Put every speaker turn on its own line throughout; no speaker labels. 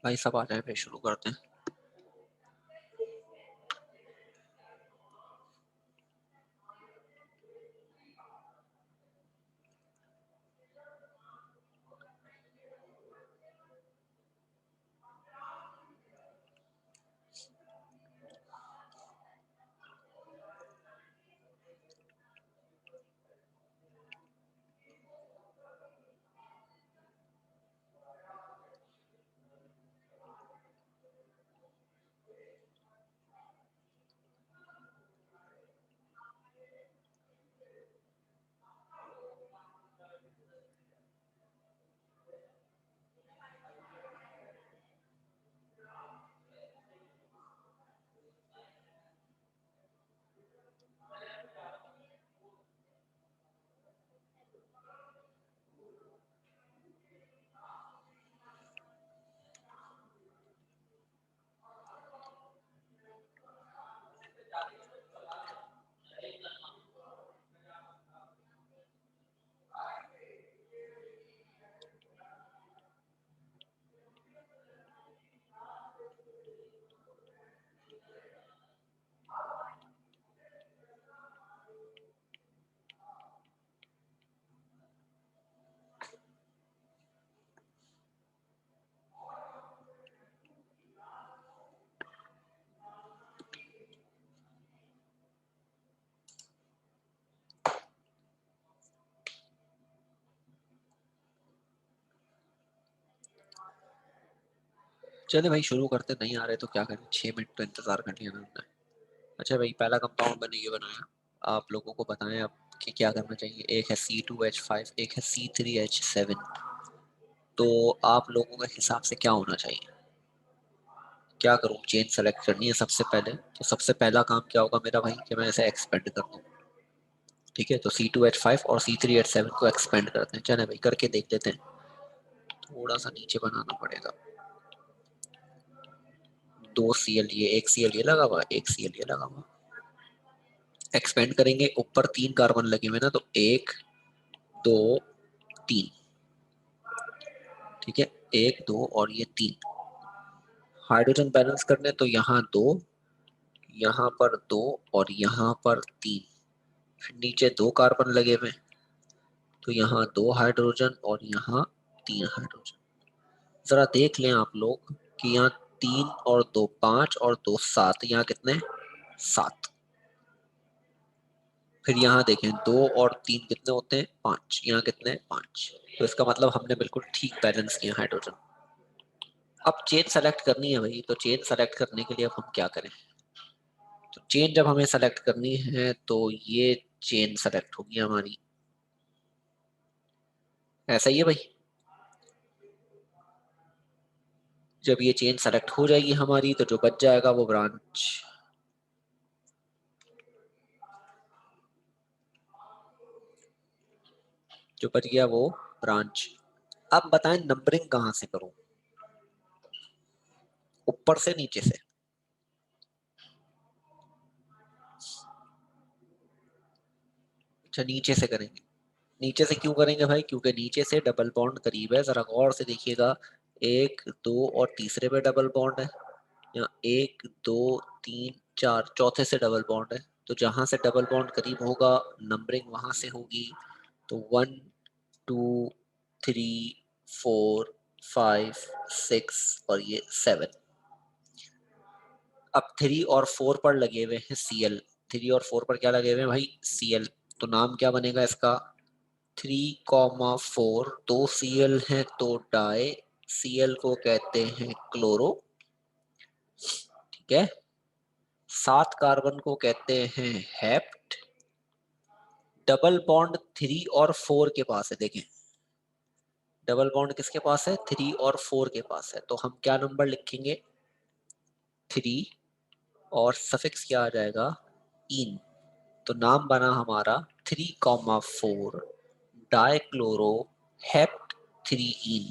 भाई सब आ जाए, फिर शुरू करते हैं। चले भाई शुरू करते। नहीं आ रहे तो क्या करें, 6 मिनट तो इंतजार कर लिया ना हमने। अच्छा भाई, पहला कंपाउंड मैंने ये बनाया। आप लोगों को बताएं अब कि क्या करना चाहिए। एक है C2H5, एक है C3H7। तो आप लोगों के हिसाब से क्या होना चाहिए? क्या करूं, चेन सेलेक्ट करनी है सबसे पहले। तो सबसे पहला काम क्या होगा मेरा भाई, कि मैं इसे एक्सपेंड कर दूं। ठीक है, तो C2H5 और C3H7 को एक्सपेंड करते हैं। चले भाई करके देख लेते हैं। थोड़ा सा नीचे बनाना पड़ेगा। 2 Cl ये, 1 Cl ये लगा हुआ, 1 Cl ये लगा हुआ। एक्सपेंड करेंगे, ऊपर 3 कार्बन लगे हुए ना, तो 1 2 3। ठीक है, 1 2 और ये 3। हाइड्रोजन बैलेंस करने तो यहाँ 2, यहाँ पर 2 और यहाँ पर 3। फिर नीचे 2 कार्बन लगे हुए, तो यहाँ 2 हाइड्रोजन और यहाँ 3 हाइड्रोजन। जरा देख लें आप लोग कि यहाँ 3 और 2 5 और 2 7, यहाँ कितने? 7। फिर यहाँ देखें 2 और 3 कितने होते हैं? 5। यहाँ कितने? 5। तो इसका मतलब हमने बिल्कुल ठीक बैलेंस किया हाइड्रोजन। अब चेन सेलेक्ट करनी है भाई, तो चेन सेलेक्ट करने के लिए अब हम क्या करें? तो चेन जब हमें सेलेक्ट करनी है तो ये चेन सेलेक्ट होगी हमारी। ऐसा ही है भाई। जब ये चेन सेलेक्ट हो जाएगी हमारी, तो जो बच जाएगा वो ब्रांच। जो बच गया वो ब्रांच। अब बताएं नंबरिंग कहां से करूं, ऊपर से नीचे से? अच्छा, नीचे से करेंगे। नीचे से क्यों करेंगे भाई? क्योंकि नीचे से डबल बॉन्ड करीब है। जरा गौर से देखिएगा, 1 2 और तीसरे पे डबल बॉन्ड है। यहाँ 1 2 3 4, चौथे से डबल बॉन्ड है। तो जहां से डबल बॉन्ड करीब होगा, नंबरिंग वहां से होगी। तो 1 2 3 4 5 6 और ये 7। अब 3 और 4 पर लगे हुए हैं Cl। 3 और 4 पर क्या लगे हुए हैं भाई? Cl। तो नाम क्या बनेगा इसका? 3 4 2 Cl है तो डाई। Cl को कहते हैं क्लोरो। ठीक है, 7 कार्बन को कहते हैं हेप्ट। डबल बॉन्ड 3 और 4 के पास है, देखें। डबल बॉन्ड किसके पास है? 3 और 4 के पास है। तो हम क्या नंबर लिखेंगे? 3। और सफिक्स क्या आ जाएगा? इन। तो नाम बना हमारा 3 4 डाइक्लोरो हेप्ट 3 इन।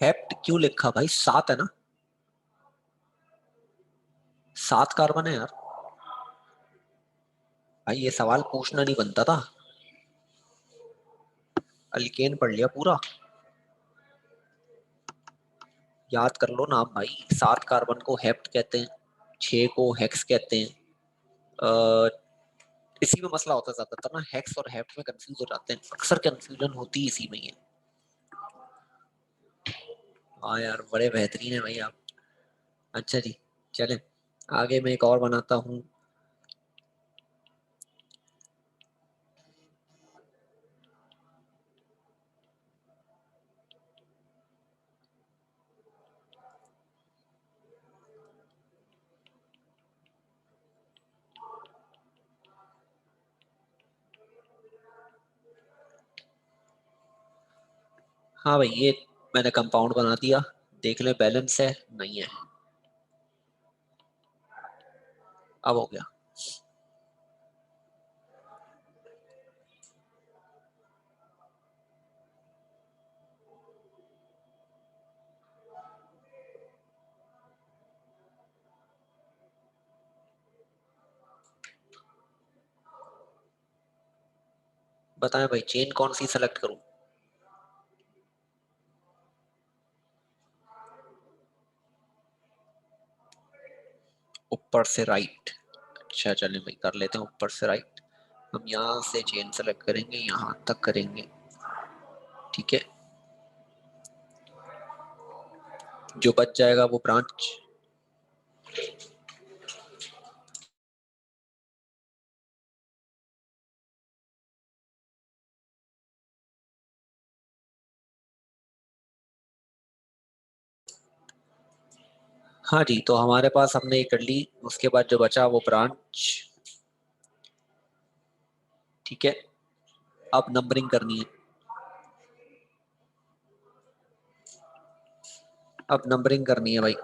हेप्ट क्यों लिखा भाई, 7 है ना, 7 कार्बन है यार। भाई ये सवाल पूछना नहीं बनता था। अल्केन पढ़ लिया पूरा, याद कर लो नाम भाई। 7 कार्बन को हेप्ट कहते हैं, 6 को हेक्स कहते हैं। अ, इसी में मसला होता है ज्यादातर ना, हेक्स और हेप्ट में कंफ्यूज हो जाते हैं, अक्सर कंफ्यूजन होती है इसी में ही है। हाँ यार बड़े बेहतरीन है भाई आप। अच्छा जी, चले आगे मैं एक और बनाता हूँ। हाँ भाई ये मैंने कंपाउंड बना दिया, देख ले बैलेंस है नहीं है। अब हो गया। बताएं भाई चेन कौन सी सेलेक्ट करूं। ऊपर से राइट। अच्छा चलें भाई कर लेते हैं ऊपर से राइट। हम यहाँ से चेन सेलेक्ट करेंगे, यहाँ तक करेंगे, ठीक है। जो बच जाएगा वो ब्रांच। हाँ जी, तो हमारे पास हमने ये कर ली, उसके बाद जो बचा वो ब्रांच, ठीक है। अब नंबरिंग करनी है। अब नंबरिंग करनी है भाई।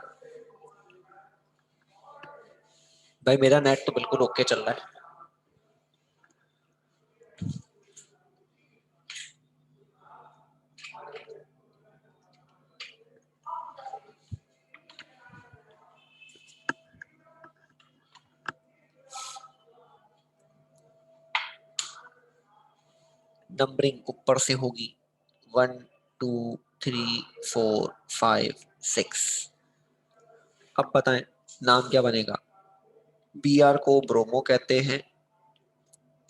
भाई मेरा नेट तो बिल्कुल ओके चल रहा है। नंबरिंग ऊपर से होगी, 1 2 3 4 5 6। अब बताएं नाम क्या बनेगा। Br को ब्रोमो कहते हैं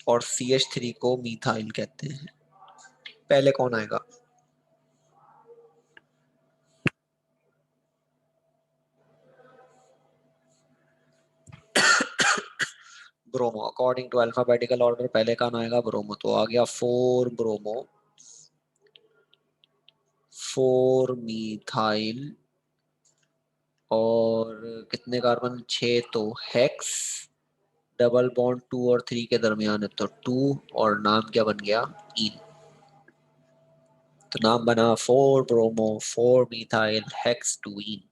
और CH3 को मीथाइल कहते हैं। पहले कौन आएगा। Bromo, according to alphabetical order पहले कौन आएगा, ब्रोमो। तो आ गया 4 ब्रोमो, 4 मीथाइल, और कितने कार्बन, 6 तो हेक्स, डबल बॉन्ड 2 और 3 के दरमियान है तो 2, और नाम क्या बन गया, ईन। तो नाम बना 4 ब्रोमो 4 मीथाइल हेक्स 2 ईन।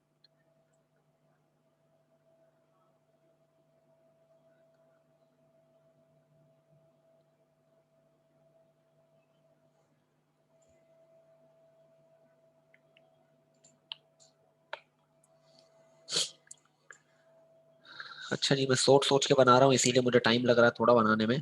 अच्छा जी, मैं सोच सोच के बना रहा हूँ इसीलिए मुझे टाइम लग रहा है थोड़ा बनाने में।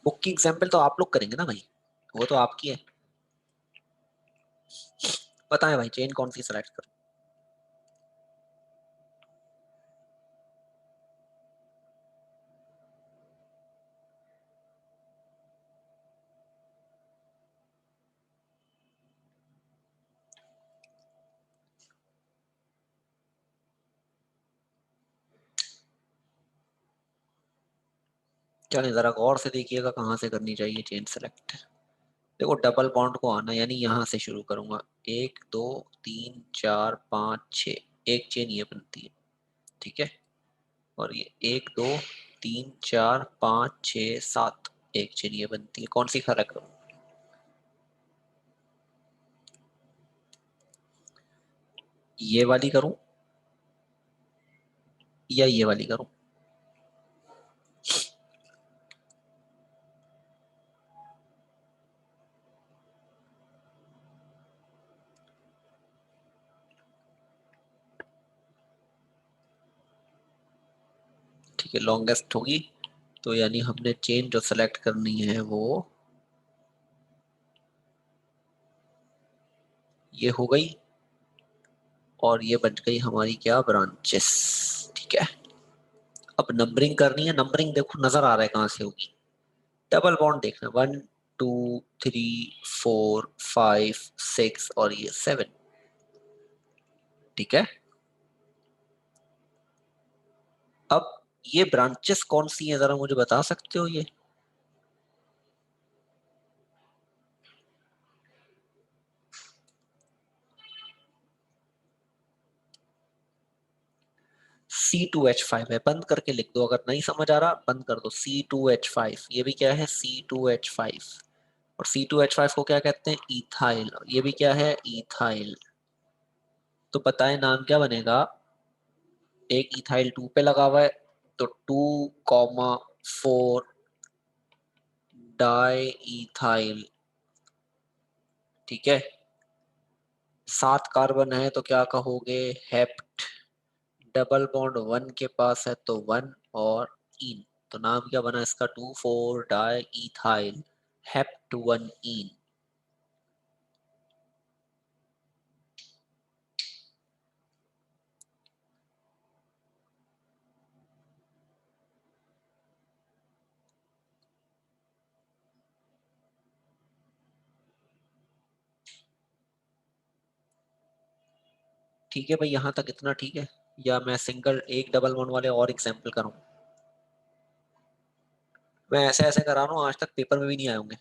बुक की एग्जाम्पल तो आप लोग करेंगे ना भाई, वो तो आपकी है। पता है भाई चेन कौन सी सेलेक्ट करूं। चलिए जरा गौर से देखिएगा कहाँ से करनी चाहिए चेन सेलेक्ट। देखो डबल बॉन्ड को आना, यानी यहाँ से शुरू करूंगा, 1 2 3 4 5 6, एक चेन ये बनती है, ठीक है। और ये 1 2 3 4 5 6 7, एक चेन ये बनती है। कौन सी खड़ा करूं? ये वाली करूं या ये वाली करूं? ठीक है, लॉन्गेस्ट होगी, तो यानी हमने चेन जो सेलेक्ट करनी है वो ये हो गई, और ये बच गई हमारी क्या, ब्रांचेस। ठीक है, अब नंबरिंग करनी है। नंबरिंग देखो नजर आ रहा है कहाँ से होगी। डबल बॉन्ड देखना, 1 2 3 4 5 6 और ये 7। ठीक है, अब ये ब्रांचेस कौन सी है जरा मुझे बता सकते हो? ये C2H5 है, बंद करके लिख दो। अगर नहीं समझ आ रहा बंद कर दो। C2H5, ये भी क्या है, C2H5। और C2H5 को क्या कहते हैं, इथाइल। ये भी क्या है, इथाइल। तो बताएं नाम क्या बनेगा। एक इथाइल 2 पे लगा हुआ है, तो 2,4 डाई इथाइल। ठीक है, 7 कार्बन है तो क्या कहोगे, हेप्ट। डबल बॉन्ड 1 के पास है तो 1 और इन, तो नाम क्या बना इसका, 2,4 डाई इथाइल हेप्ट 1 इन। ठीक है भाई, यहां तक इतना ठीक है। या मैं सिंगल एक डबल बॉन्ड वाले और एग्जांपल करूं? मैं ऐसे ऐसे करा रहा हूं, आज तक पेपर में भी नहीं आए होंगे।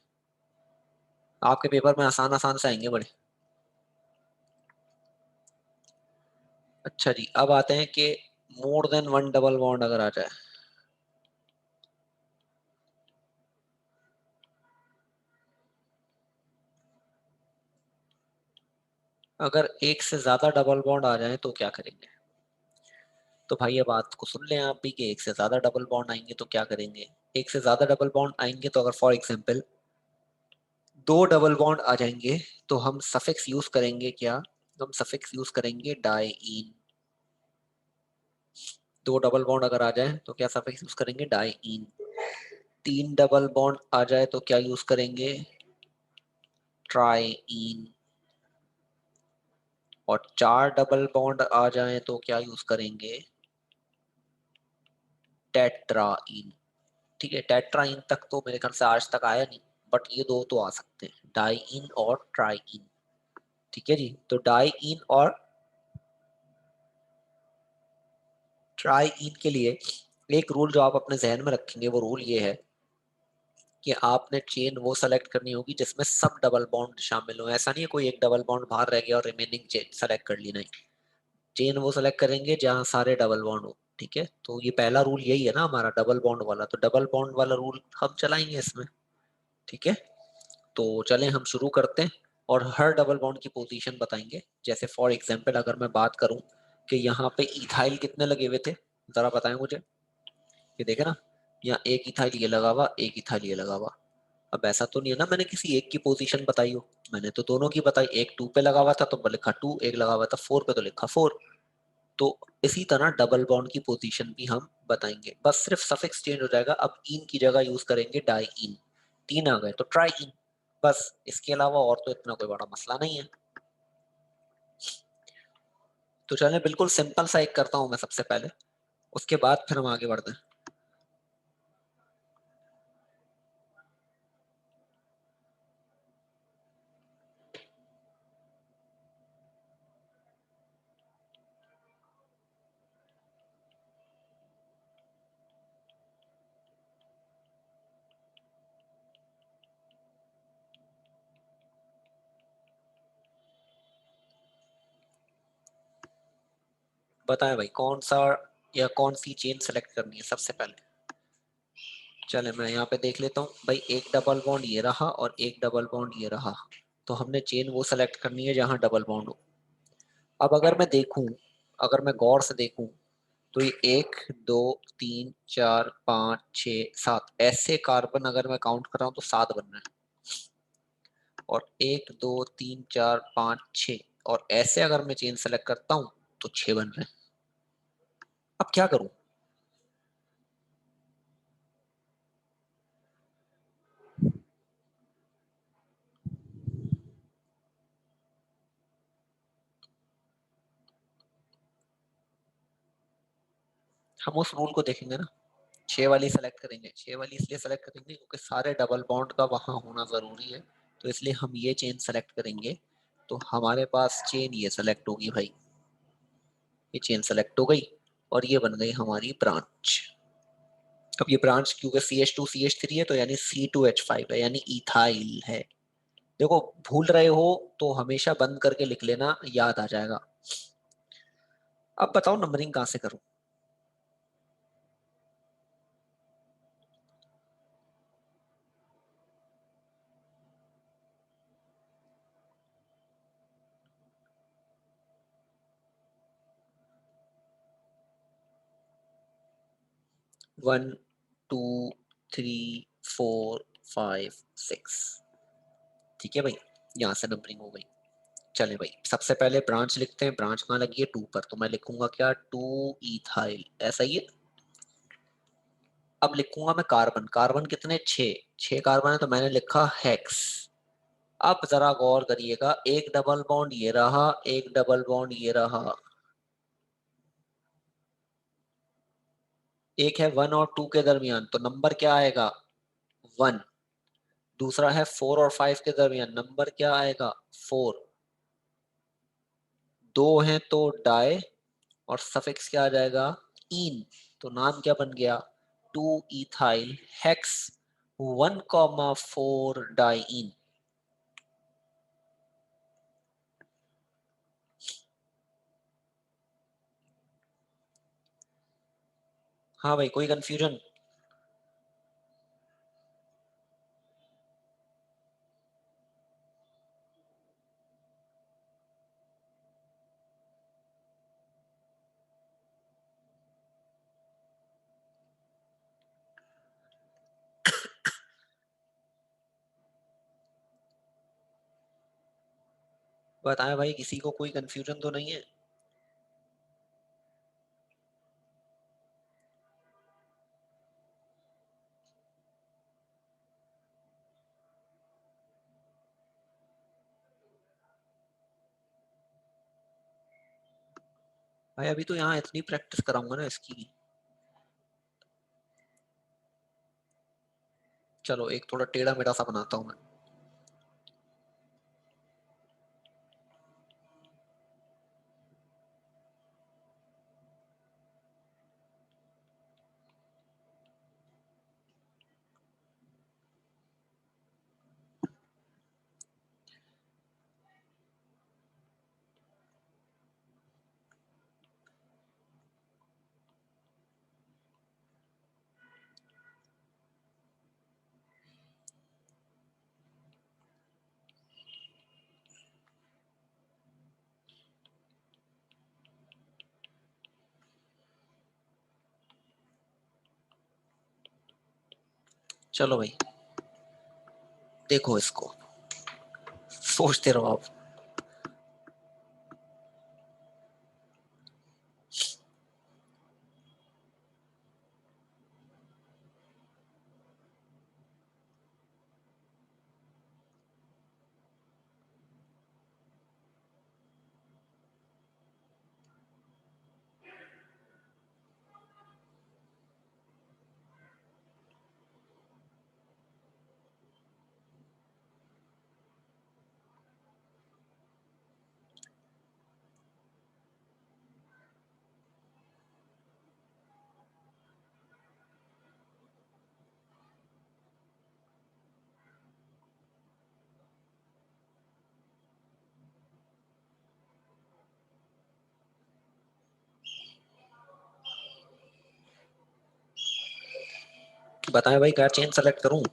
आपके पेपर में आसान आसान से आएंगे बड़े। अच्छा जी, अब आते हैं कि more than one double bond अगर आ जाए। अगर एक से ज्यादा डबल बॉन्ड आ जाए तो क्या करेंगे? तो भाई ये बात को सुन लें आप भी, कि एक से ज्यादा डबल बॉन्ड आएंगे तो क्या करेंगे। एक से ज्यादा डबल बॉन्ड आएंगे तो अगर फॉर एग्जांपल दो डबल बॉन्ड आ जाएंगे, तो हम सफिक्स यूज करेंगे क्या, हम सफिक्स यूज करेंगे डाई इन। दो डबल बॉन्ड अगर आ जाए तो क्या सफिक्स यूज करेंगे, डाई इन। तीन डबल बॉन्ड आ जाए तो क्या यूज करेंगे, ट्राई इन। और चार डबल बॉन्ड आ जाए तो क्या यूज करेंगे, टेट्राइन। ठीक है, टेट्राइन तक तो मेरे ख्याल से आज तक आया नहीं, बट ये दो तो आ सकते हैं, डाई इन और ट्राई इन। ठीक है जी, तो डाई इन और ट्राई इन के लिए एक रूल जो आप अपने जहन में रखेंगे, वो रूल ये है कि आपने चेन वो सेलेक्ट करनी होगी जिसमें सब डबल बॉन्ड शामिल हो। ऐसा नहीं है कोई एक डबल बॉन्ड बाहर रह गया और रिमेनिंग चेन सेलेक्ट कर ली, नहीं। चेन वो सेलेक्ट करेंगे जहां सारे डबल बॉन्ड हो। ठीक है, तो ये पहला रूल यही है ना हमारा, डबल बॉन्ड वाला, तो डबल बॉन्ड वाला रूल हम चलाएंगे इसमें। ठीक है, तो चलें हम शुरू करते हैं और हर डबल बॉन्ड की पोजीशन बताएंगे। जैसे फॉर एग्जांपल अगर मैं बात करूं कि यहाँ पे इथाइल कितने लगे हुए थे, जरा बताएं मुझे। ये देखे ना, यहाँ एक इथाइल ये लगा हुआ, एक इथाइल ये लगा हुआ। अब ऐसा तो नहीं है ना मैंने किसी एक की पोजीशन बताई हो, मैंने तो दोनों की बताई। एक 2 पे लगा हुआ था तो लिखा 2, एक लगा हुआ था 4 पे तो लिखा 4। तो इसी तरह डबल बॉन्ड की पोजीशन भी हम बताएंगे, बस सिर्फ सफिक्स चेंज हो जाएगा। अब इन की जगह यूज करेंगे डाई इन। तीन आ गए तो ट्राई इन, बस। इसके अलावा और तो इतना कोई बड़ा मसला नहीं है। तो चलें बिल्कुल सिंपल सा एक करता हूं मैं सबसे पहले, उसके बाद फिर हम आगे बढ़ते हैं। बताएं भाई कौन सा या कौन सी चेन सेलेक्ट करनी है सबसे पहले। चले मैं यहाँ पे देख लेता हूँ भाई, एक डबल बॉन्ड ये रहा और एक डबल बॉन्ड ये रहा, तो हमने चेन वो सेलेक्ट करनी है जहाँ डबल बॉन्ड हो। अब अगर मैं देखूं, अगर मैं गौर से देखूं, तो ये 1 2 3 4 5 6 7 ऐसे कार्बन अगर मैं काउंट कर रहा हूँ तो 7 बन रहे हैं, और 1 2 3 4 5 6, और ऐसे अगर मैं चेन सेलेक्ट करता हूँ तो 6 बन रहे हैं। अब क्या करूं? हम उस रूल को देखेंगे ना, 6 वाली सेलेक्ट करेंगे। 6 वाली इसलिए सेलेक्ट करेंगे क्योंकि सारे डबल बॉन्ड का वहां होना जरूरी है, तो इसलिए हम ये चेन सेलेक्ट करेंगे। तो हमारे पास चेन ये सेलेक्ट होगी भाई, ये चेन सेलेक्ट हो गई और ये बन गई हमारी ब्रांच। अब ये ब्रांच क्योंकि CH2CH3 है तो यानी C2H5 है, यानी इथाइल है। देखो भूल रहे हो तो हमेशा बंद करके लिख लेना, याद आ जाएगा। अब बताओ नंबरिंग कहाँ से करूं? 1 2 3 4 5 6, ठीक है भाई, यहाँ से नंबरिंग हो गई। चले भाई सबसे पहले ब्रांच लिखते हैं। ब्रांच कहाँ लगी है? 2 पर, तो मैं लिखूंगा क्या? 2 इथाइल, ऐसा ही है। अब लिखूंगा मैं कार्बन। कार्बन कितने? 6, 6 कार्बन है तो मैंने लिखा हेक्स। अब जरा गौर करिएगा, एक डबल बॉन्ड ये रहा, एक डबल बॉन्ड ये रहा, एक है 1 और 2 के दरमियान, तो नंबर क्या आएगा? 1। दूसरा है 4 और 5 के दरमियान, नंबर क्या आएगा? 4। दो हैं तो डाई, और सफिक्स क्या आ जाएगा? इन। तो नाम क्या बन गया? 2 इथाइल हेक्स 1,4 डाई इन। हाँ भाई, कोई कंफ्यूजन? बताएं भाई, किसी को कोई कंफ्यूजन तो नहीं है? भाई अभी तो यहाँ इतनी प्रैक्टिस कराऊंगा ना इसकी। चलो एक थोड़ा टेढ़ा मेढ़ा सा बनाता हूँ मैं। चलो भाई देखो इसको, सोचते रहो आप। बताएं भाई, क्या चेन सेलेक्ट करूं?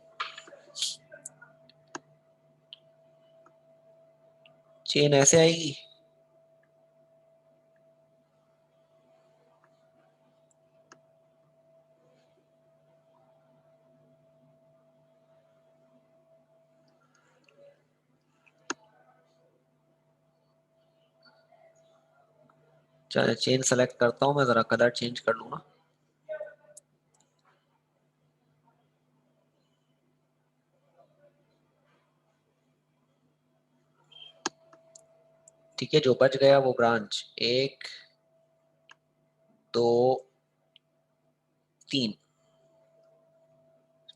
चेन ऐसे आएगी। चलो चेन सेलेक्ट करता हूं मैं, जरा कलर चेंज कर लूंगा। ठीक है, जो बच गया वो ब्रांच 1 2 3।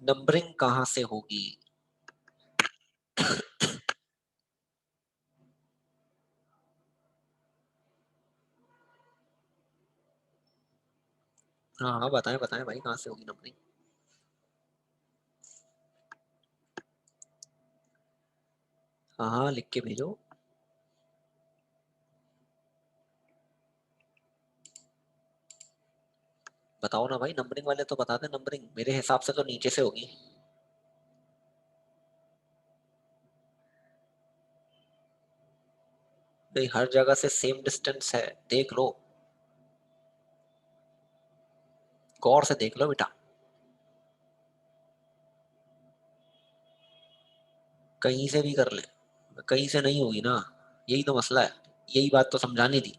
नंबरिंग कहां से होगी? हाँ हाँ, बताएं बताएं भाई, कहां से होगी नंबरिंग? हाँ हाँ, लिख के भेजो। बताओ ना भाई, नंबरिंग वाले तो बता दे। नंबरिंग मेरे हिसाब से तो नीचे से होगी। भाई हर जगह से सेम डिस्टेंस है, देख लो, गौर से देख लो बेटा। कहीं से भी कर ले, कहीं से नहीं होगी ना, यही तो मसला है। यही बात तो समझानी थी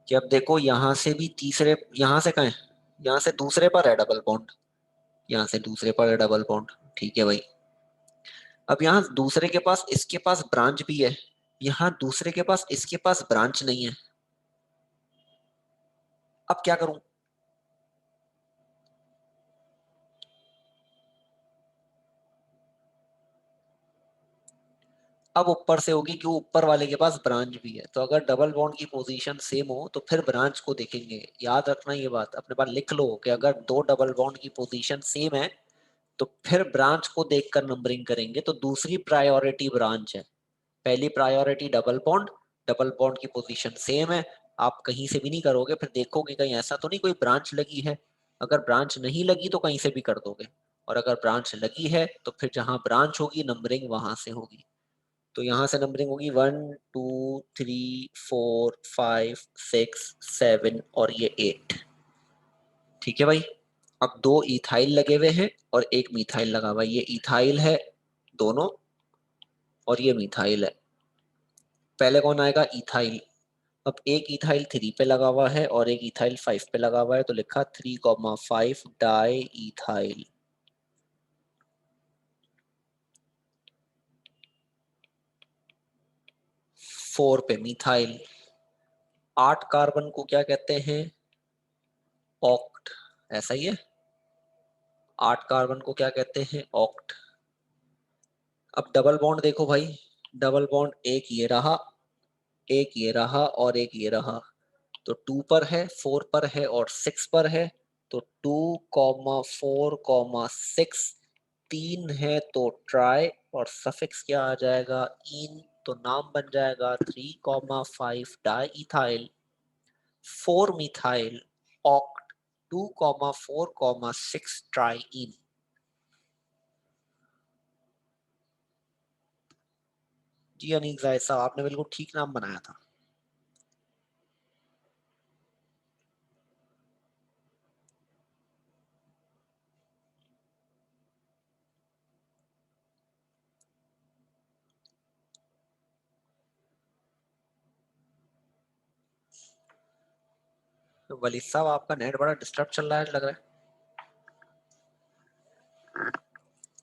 कि अब देखो, यहाँ से भी तीसरे, यहाँ से कहाँ है, यहाँ से दूसरे पर है डबल बॉन्ड, यहाँ से दूसरे पर है डबल बॉन्ड। ठीक है भाई, अब यहाँ दूसरे के पास, इसके पास ब्रांच भी है, यहाँ दूसरे के पास, इसके पास ब्रांच नहीं है। अब क्या करूं? अब ऊपर से होगी कि ऊपर वाले के पास ब्रांच भी है, तो अगर डबल बॉन्ड की पोजीशन सेम हो तो फिर ब्रांच को देखेंगे। याद रखना ये बात, अपने पास लिख लो कि अगर दो डबल बॉन्ड की पोजीशन सेम है तो फिर ब्रांच को देखकर नंबरिंग करेंगे। तो दूसरी प्रायोरिटी ब्रांच है, पहली priority double bond. Double bond की पोजीशन सेम है, आप कहीं से भी नहीं करोगे, फिर देखोगे कहीं ऐसा तो नहीं कोई ब्रांच लगी है। अगर ब्रांच नहीं लगी तो कहीं से भी कर दोगे, और अगर ब्रांच लगी है तो फिर जहां ब्रांच होगी नंबरिंग वहां से होगी। तो यहाँ से नंबरिंग होगी 1 2 3 4 5 6 7 और ये 8। ठीक है भाई, अब दो इथाइल लगे हुए हैं और एक मिथाइल लगा हुआ है। ये इथाइल है दोनों, और ये मिथाइल है। पहले कौन आएगा? इथाइल। अब एक इथाइल 3 पे लगा हुआ है और एक इथाइल 5 पे लगा हुआ है, तो लिखा 3,5 डाई इथाइल। 4 पे मिथाइल। 8 कार्बन को क्या कहते हैं? ऑक्ट। ऐसा ही है, 8 कार्बन को क्या कहते हैं? ऑक्ट। अब डबल बॉन्ड देखो भाई, डबल बॉन्ड एक ये रहा, एक ये रहा और एक ये रहा। तो 2 पर है, 4 पर है और 6 पर है। तो 2,4,6 तीन है तो ट्राई, और सफिक्स क्या आ जाएगा? इन। तो नाम बन जाएगा 3,5 di ethyl 4 methyl oct 2,4,6 tri yne. Ji Aneek Zayed साहब, आपने बिल्कुल ठीक नाम बनाया था। तो वली साहब, आपका नेट बड़ा डिस्टर्ब चल रहा है लग रहा है।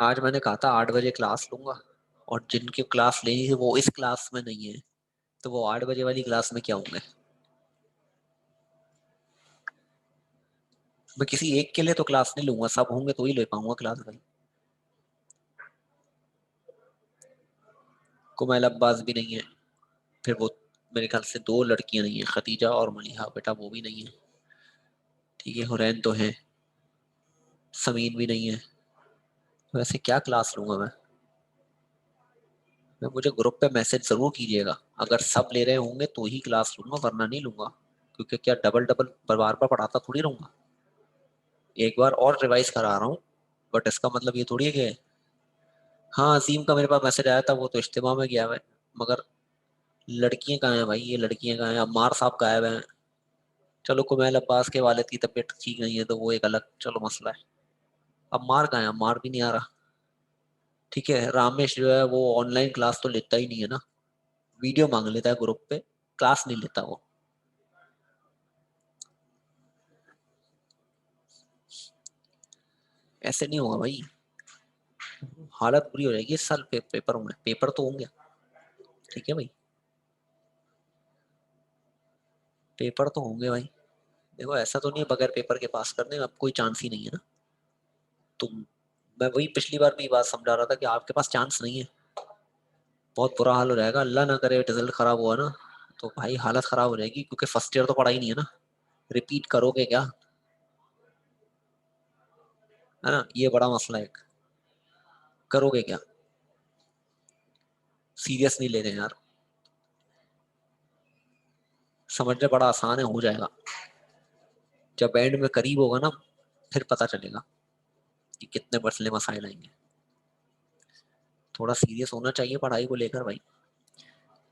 आज मैंने कहा था 8 बजे क्लास लूंगा, और जिनकी क्लास लेनी थी वो इस क्लास में नहीं है, तो वो 8 बजे वाली क्लास में क्या होंगे? मैं किसी एक के लिए तो क्लास नहीं लूंगा, सब होंगे तो ही ले पाऊंगा क्लास भाई। कुमैल अब्बास भी नहीं है, फिर वो मेरे ख्याल से दो लड़कियां नहीं है, खतीजा और मलिहा बेटा, वो भी नहीं है। ठीक है, हुरैन तो है, समीन भी नहीं है। तो वैसे क्या क्लास लूंगा मैं मुझे ग्रुप पे मैसेज जरूर कीजिएगा, अगर सब ले रहे होंगे तो ही क्लास लूंगा, वरना नहीं लूंगा। क्योंकि क्या डबल डबल बार बार पढ़ाता थोड़ी रहूंगा। एक बार और रिवाइज करा रहा हूँ, बट इसका मतलब ये थोड़ी है कि हाँ, अजीम का मेरे पास मैसेज आया था, वो तो इज्तिमा में गया है, मगर लड़कियां कहाँ हैं भाई, ये लड़कियां कहाँ हैं? अम्मार साहब गायब हैं। चलो कुमैल अब्बास के वालिद की तबीयत ठीक नहीं है तो वो एक अलग चलो मसला है। अम्मार कहाँ है? अम्मार भी नहीं आ रहा। ठीक है, रामेश जो है वो ऑनलाइन क्लास तो लेता ही नहीं है ना, वीडियो मांग लेता है ग्रुप पे, क्लास नहीं लेता वो। ऐसे नहीं होगा भाई, हालत बुरी हो जाएगी इस साल पेपरों में, पेपर तो होंगे। ठीक है भाई, पेपर तो होंगे भाई। देखो ऐसा तो नहीं है बगैर पेपर के पास करने अब कोई चांस ही नहीं है ना। तुम, मैं वही पिछली बार भी बात समझा रहा था कि आपके पास चांस नहीं है, बहुत बुरा हाल हो जाएगा, अल्लाह ना करे रिजल्ट खराब हुआ ना तो भाई हालत खराब हो जाएगी, क्योंकि फर्स्ट ईयर तो पढ़ा ही नहीं है ना, रिपीट करोगे क्या? है ना, ये बड़ा मसला है। करोगे क्या? सीरियस नहीं ले रहे यार, समझना बड़ा आसान है, हो जाएगा। जब एंड में करीब होगा ना, फिर पता चलेगा कि कितने मसले मसाइल आएंगे। थोड़ा सीरियस होना चाहिए पढ़ाई को लेकर भाई।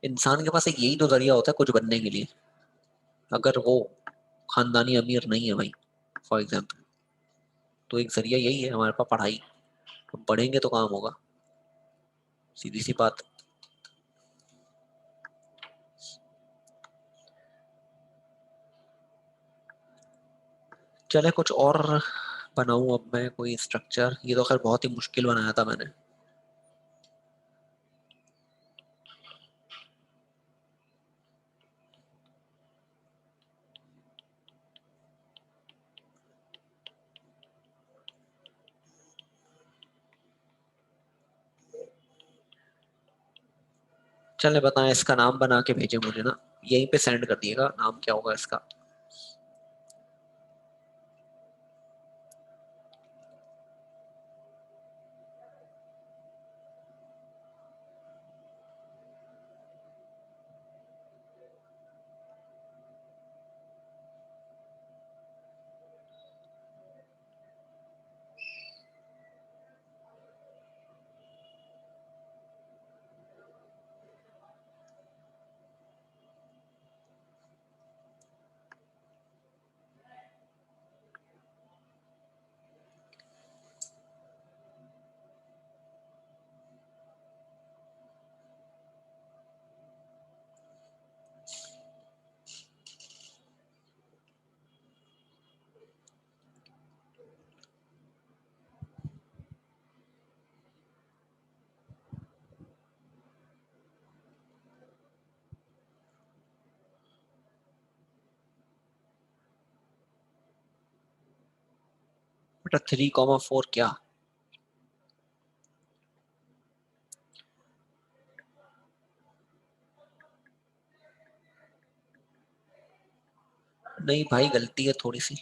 इंसान के पास एक यही तो जरिया होता है कुछ बनने के लिए, अगर वो खानदानी अमीर नहीं है भाई फॉर एग्जाम्पल, तो एक जरिया यही है हमारे पास, पढ़ाई। तो पढ़ेंगे तो काम होगा, सीधी सी बात। चले कुछ और बनाऊं अब मैं कोई स्ट्रक्चर, ये तो खैर बहुत ही मुश्किल बनाया था मैंने। चले बताएं, इसका नाम बना के भेजे मुझे ना, यहीं पे सेंड कर दिएगा, नाम क्या होगा इसका। बेटा 3,4 क्या? नहीं भाई, गलती है थोड़ी सी।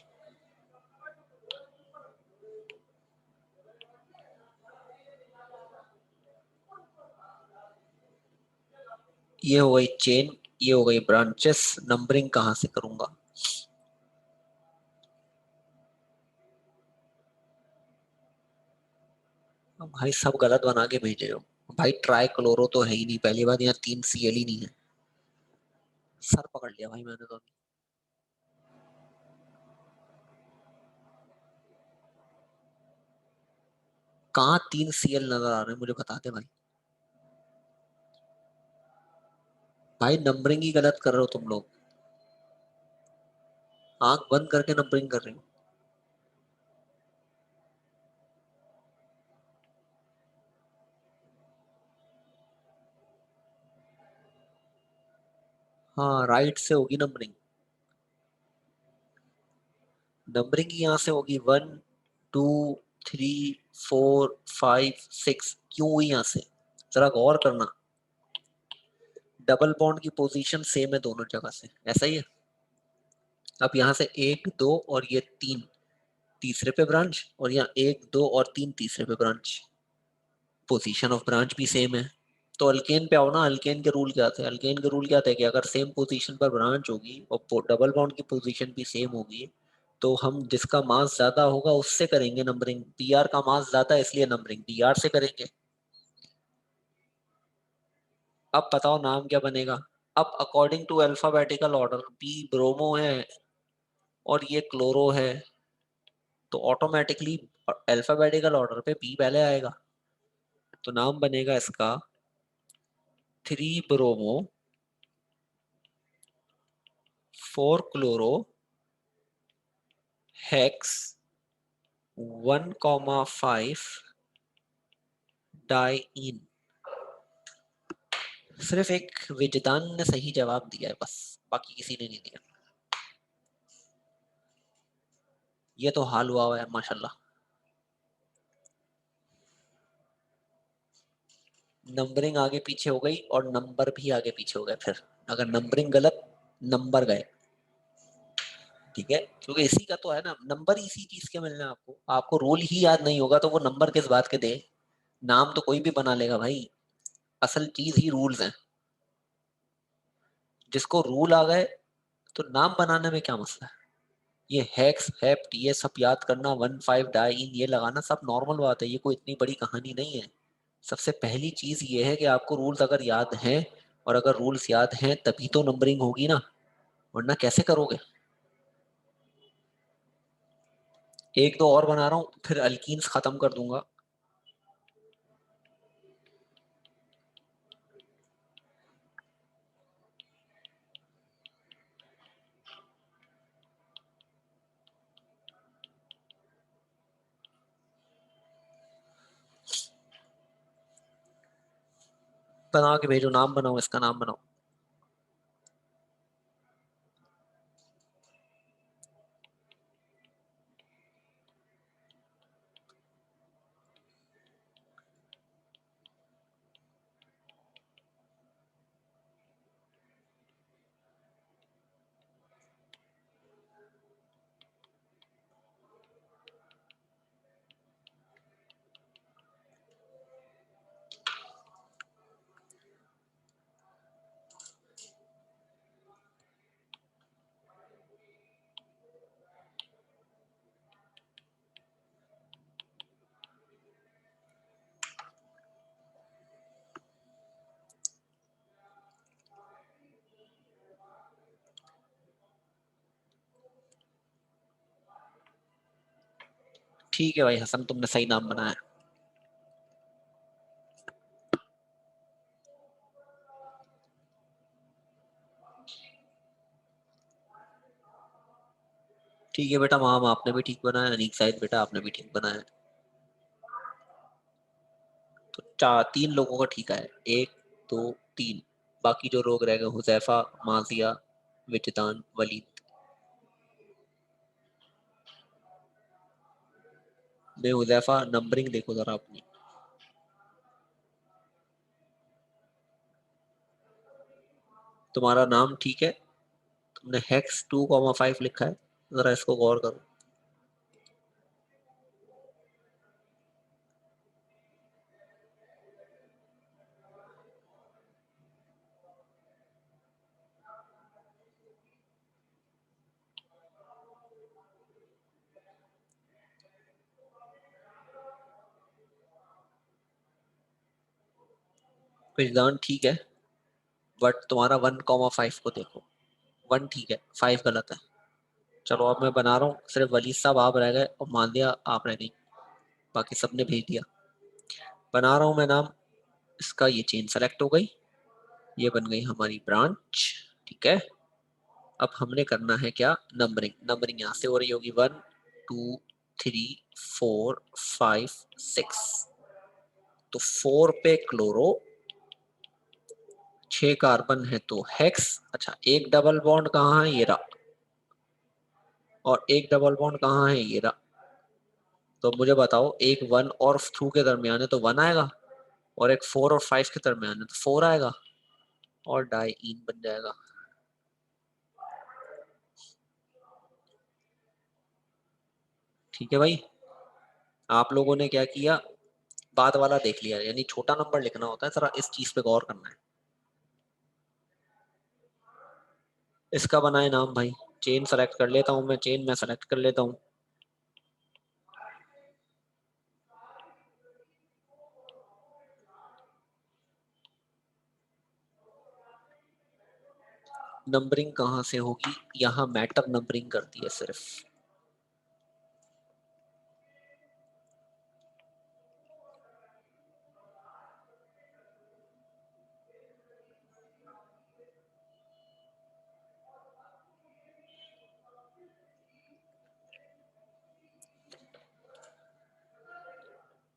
ये हो गई चेन, ये हो गई ब्रांचेस, नंबरिंग कहाँ से करूंगा? अब भाई सब गलत बना के भेजे हो। भाई ट्राई क्लोरो तो है ही नहीं, पहली बात यहाँ 3 Cl ही नहीं है। सर पकड़ लिया भाई मैंने तो। कहाँ 3 Cl नजर आ रहे हैं मुझे बता दे भाई। भाई नंबरिंग ही गलत कर रहे हो तुम लोग, आंख बंद करके नंबरिंग कर रहे हो। हाँ राइट से होगी नंबरिंग, नंबरिंग यहाँ से होगी 1, 2, 3, 4, 5, 6, क्यों हुई यहाँ से? जरा गौर करना, डबल बॉन्ड की पोजीशन सेम है दोनों जगह से, ऐसा ही है। अब यहाँ से 1, 2 और ये 3 तीसरे पे ब्रांच, और यहाँ 1, 2 और 3 तीसरे पे ब्रांच, पोजीशन ऑफ ब्रांच भी सेम है। तो अल्केन पे आओ ना, अल्केन के रूल क्या थे? अल्केन के रूल क्या थे कि अगर सेम पोजीशन पर ब्रांच होगी और डबल बॉन्ड की पोजीशन भी सेम होगी तो हम जिसका मास ज्यादा होगा उससे करेंगे नंबरिंग। पी आर का मास ज्यादा है इसलिए नंबरिंग पी आर से करेंगे। अब बताओ नाम क्या बनेगा। अब according to alphabetical order, P bromo है और ये क्लोरो है, तो ऑटोमेटिकली अल्फाबेटिकल ऑर्डर पे पी पहले आएगा। तो नाम बनेगा इसका 3 ब्रोमो 4 क्लोरो हेक्स 1,5 डाइईन। सिर्फ एक विजदान ने सही जवाब दिया है बस, बाकी किसी ने नहीं दिया। ये तो हाल हुआ है माशाल्लाह। नंबरिंग आगे पीछे हो गई और नंबर भी आगे पीछे हो गए। फिर अगर नंबरिंग गलत, नंबर गए। ठीक है, क्योंकि इसी का तो है ना, नंबर इसी चीज के मिलने हैं आपको। आपको रूल ही याद नहीं होगा तो वो नंबर किस बात के दे। नाम तो कोई भी बना लेगा भाई, असल चीज ही रूल्स हैं। जिसको रूल आ गए तो नाम बनाने में क्या मसला है। ये हेक्स हेप्ट ये सब याद करना, 1,5 डाइईन ये लगाना सब नॉर्मल बात है, ये कोई इतनी बड़ी कहानी नहीं है। सबसे पहली चीज ये है कि आपको रूल्स अगर याद हैं, और अगर रूल्स याद हैं तभी तो नंबरिंग होगी ना, वरना कैसे करोगे। एक दो और बना रहा हूँ फिर अल्कीन्स खत्म कर दूंगा। बना के भेजो, नाम बनाओ, इसका नाम बनाओ। ठीक है भाई हसन, तुमने सही नाम बनाया। ठीक है बेटा, माम आपने भी ठीक बनाया, अनीक साइड बेटा आपने भी ठीक बनाया। तो चार तीन लोगों का ठीक है, एक दो तीन। बाकी जो लोग रह गए, हुजैफा, माजिया, विजदान, वलीद। मैं हुजैफा, नंबरिंग देखो जरा अपनी। तुम्हारा नाम ठीक है, तुमने हेक्स 2,5 लिखा है, जरा इसको गौर करो। विजदान ठीक है, बट तुम्हारा 1,5 को देखो। 1 ठीक है, 5 गलत है। चलो अब मैं बना रहा हूँ, सिर्फ वलीद साहब आप रह गए और मांदिया आप रह गई, बाकी सबने भेज दिया। बना रहा हूँ मैं नाम, इसका ये चेन सेलेक्ट हो गई, ये बन गई हमारी ब्रांच। ठीक है, अब हमने करना है क्या, नंबरिंग। नंबरिंग यहाँ से हो रही होगी 1 2 3 4 5 6। तो 4 पे क्लोरो, 6 कार्बन है तो हेक्स। अच्छा, एक डबल बॉन्ड कहाँ है, ये रहा। और एक डबल बॉन्ड कहाँ है, ये रहा। तो मुझे बताओ, एक 1 और 2 के दरमियान है तो 1 आएगा, और एक 4 और 5 के दरमियान है तो 4 आएगा, और डाइईन बन जाएगा। ठीक है भाई, आप लोगों ने क्या किया, बाद वाला देख लिया, यानी छोटा नंबर लिखना होता है, जरा इस चीज पे गौर करना है। इसका बनाए नाम भाई, चेन सेलेक्ट कर लेता हूँ मैं, चेन में सेलेक्ट कर लेता हूँ। नंबरिंग कहाँ से होगी, यहाँ मैटर नंबरिंग करती है सिर्फ।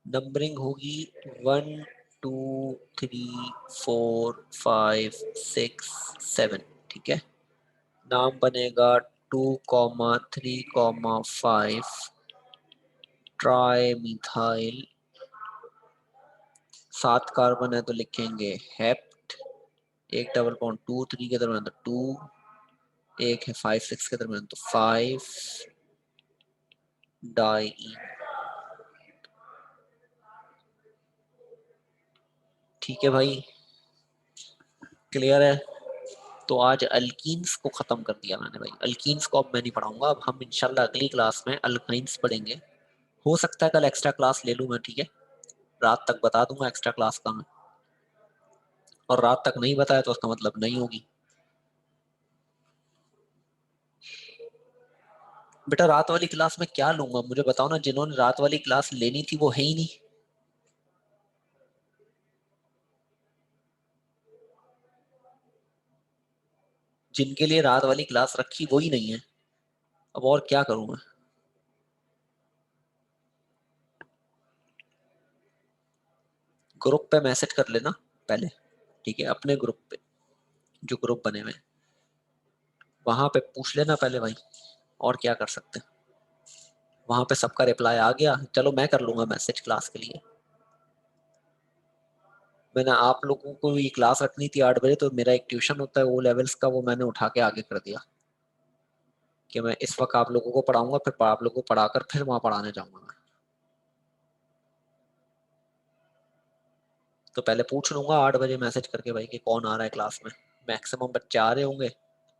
नंबरिंग होगी 1 2 3 4 5 6 7, ठीक है। नाम बनेगा 2,3,5 ट्राई मिथाइल। 7 कार्बन है तो लिखेंगे हेप्ट। एक डबल बॉन्ड 2 3 के दरमियान तो 2, एक है 5 6 के दरमियान तो 5 डाई। ठीक है भाई, क्लियर है। तो आज अल्कीन्स को खत्म कर दिया मैंने भाई। अल्कीन्स को अब मैं नहीं पढ़ाऊंगा, अब हम इंशाल्लाह अगली क्लास में अल्काइंस पढ़ेंगे। हो सकता है कल एक्स्ट्रा क्लास ले लूं मैं, ठीक है। रात तक बता दूंगा एक्स्ट्रा क्लास का मैं, और रात तक नहीं बताया तो उसका मतलब नहीं होगी। बेटा रात वाली क्लास में क्या लूंगा मुझे बताओ ना, जिन्होंने रात वाली क्लास लेनी थी वो है ही नहीं। जिनके लिए रात वाली क्लास रखी वो ही नहीं है, अब और क्या करूं मैं। ग्रुप पे मैसेज कर लेना पहले, ठीक है, अपने ग्रुप पे, जो ग्रुप बने हुए हैं वहां पे पूछ लेना पहले भाई, और क्या कर सकते हैं। वहां पे सबका रिप्लाई आ गया, चलो मैं कर लूंगा मैसेज क्लास के लिए। मैंने आप लोगों को ये क्लास रखनी थी 8 बजे, तो मेरा एक ट्यूशन होता है वो लेवल्स का, वो मैंने उठा के आगे कर दिया कि मैं इस वक्त आप लोगों को पढ़ाऊंगा, फिर आप लोगों को पढ़ाकर फिर वहां पढ़ाने जाऊंगा मैं। तो पहले पूछ लूंगा 8 बजे मैसेज करके भाई कि कौन आ रहा है क्लास में। मैक्सिमम बच्चे आ रहे होंगे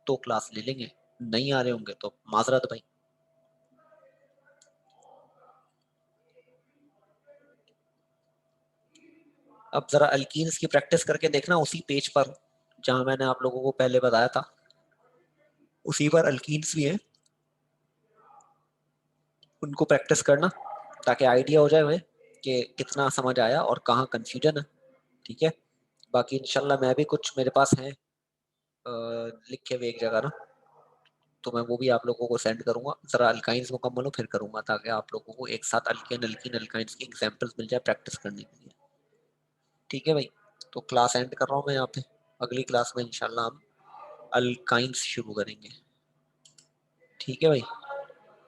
तो क्लास ले लेंगे, नहीं आ रहे होंगे तो माजरत भाई। अब जरा अल्कीन्स की प्रैक्टिस करके देखना उसी पेज पर जहां मैंने आप लोगों को पहले बताया था, उसी पर अल्कीन्स भी हैं, उनको प्रैक्टिस करना ताकि आइडिया हो जाए भाई कि कितना समझ आया और कहाँ कंफ्यूजन है, ठीक है। बाकी इंशाल्लाह मैं भी कुछ मेरे पास हैं लिखे हुए एक जगह ना, तो मैं वो भी आप लोगों को सेंड करूंगा। जरा अल्काइंस मुकम्मल हो फिर करूंगा, ताकि आप लोगों को एक साथ अल्केन अल्कीन अल्काइंस की एग्जांपल्स मिल जाए प्रैक्टिस करने के लिए, ठीक है भाई। तो क्लास एंड कर रहा हूँ मैं यहाँ पे, अगली क्लास में इंशाल्लाह हम अल्काइंस शुरू करेंगे, ठीक है भाई।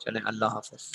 चलें, अल्लाह हाफिज।